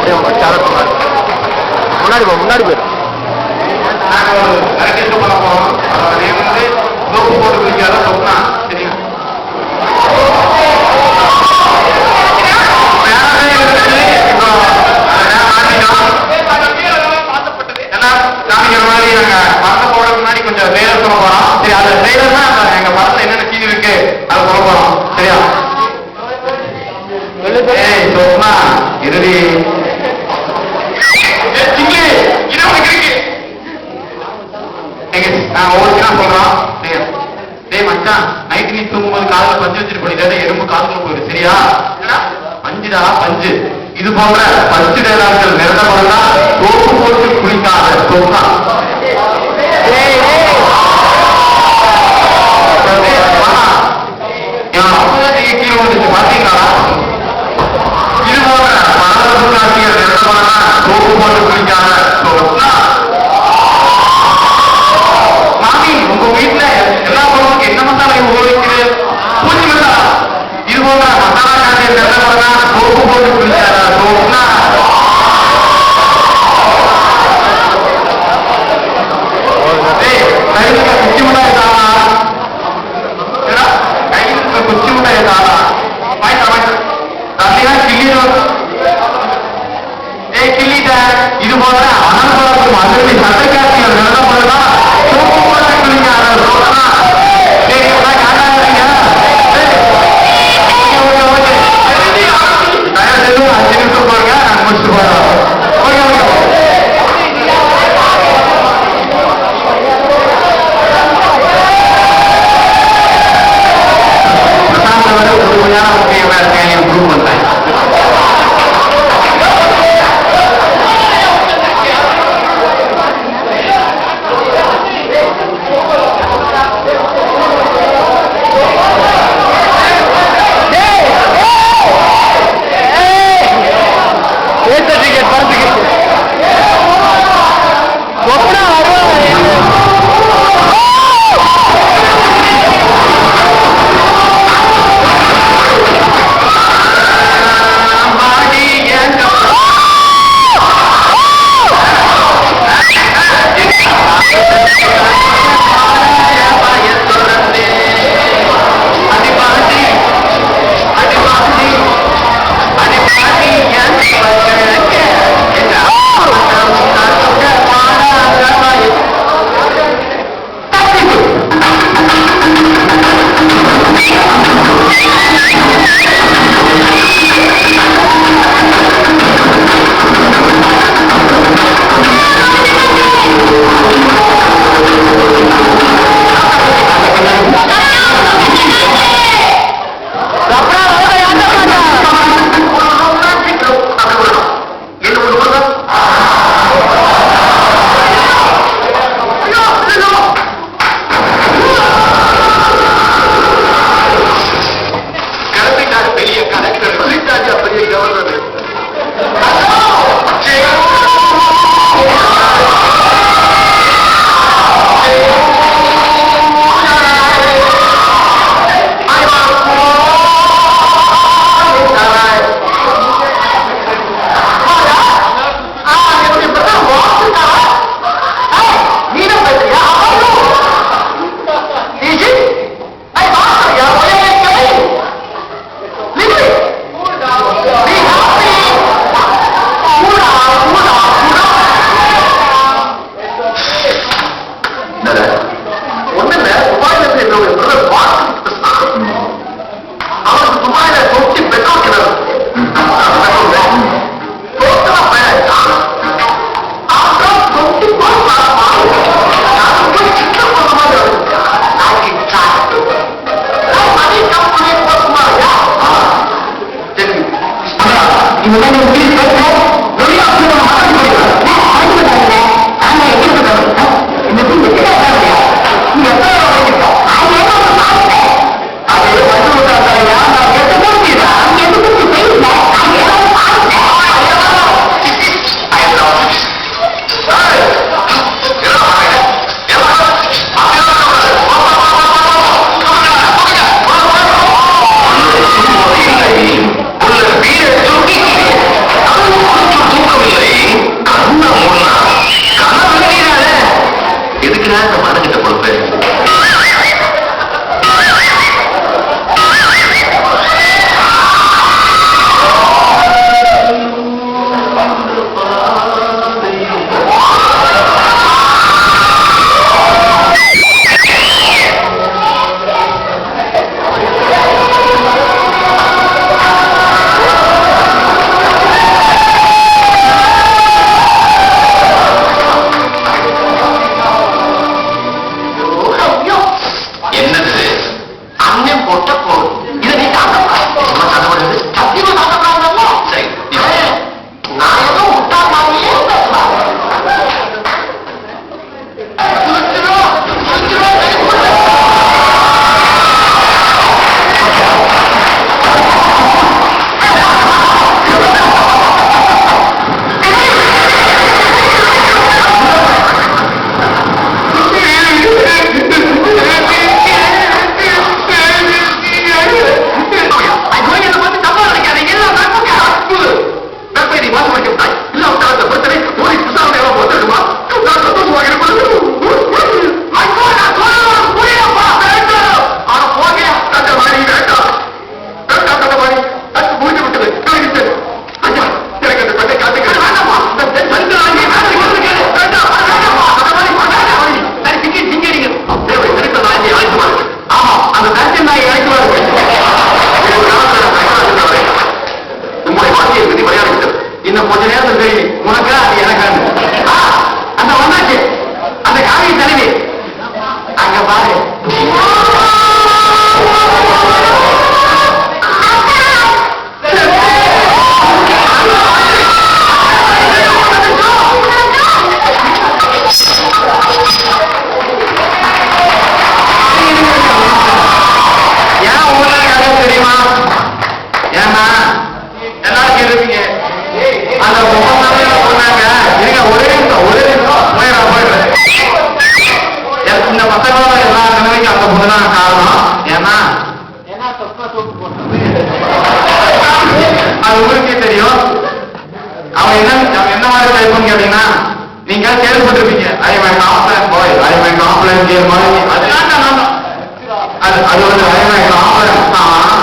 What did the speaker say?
அப்படியே முன்னாடி முன்னாடி போயிடும். நாங்கள் ஒரு கரெக்டேஜ் பண்ண போகிறோம். அதே வந்து சோப்பு போட்டு குளிக்காத சொன்னா சரியா? காமிக்கிற மாதிரி நாங்க படத்தை போடுறதுக்கு முன்னாடி கொஞ்சம் ட்ரெய்லர் சொல்ல போறோம். சரி, அந்த ட்ரெய்லர் தான் எங்க படத்துல என்னென்ன சீன் இருக்கு அதை சொல்ல போறோம். சரியா? சொன்னா இறுதி நான் ஒவ்வொரு சீனா சொல்றோம். டேய் மச்சான், நைட்டு நீ தூங்கும்போது காதுல பஞ்சு வச்சுட்டு போயிட்டு எறும்பு காதுக்குள்ள போயிரு. சரியா? பஞ்சுடா பஞ்சு. இது போன்ற பஞ்சு டேலாக்கள் நிறைந்த படம் தான் சோப்பு போட்டு குளிக்காத சொன்னா. கீழே வந்துச்சு பாத்தீங்களா? இது போன்ற பணக்காட்சிகள் நிறைந்த படம் தான் சோப்பு போட்டு குளிக்காத சொன்னா. மாமி, உங்க வீட்டுல எல்லா பொருளுக்கு என்ன மசாலா ஓடிக்குது? பூச்சி மசாலா. இது போன்ற மசாலா காட்சிகள் நிறைந்த படம் தான் சோப்பு போட்டு குளிக்காத சொன்னா. கையில குச்சி மிட்டாய் தானா? கையில குச்சி மிட்டாய் தானா? கிள்ளிட்ட. இது போல அனந்தபுரம் அதிர்ச்சி சட்டை காட்சிகள் நடத்தப்படுதா சோப்பு போட்டு குளிக்காத சொன்னா. தயவு செய்து 5 நிமிஷம் போங்க. கேள்விப்பட்டிருப்பீங்க. I am Complan bye, I am Complan care மாதிரி. அது வந்து ஐ எம் காம்ப்ளன்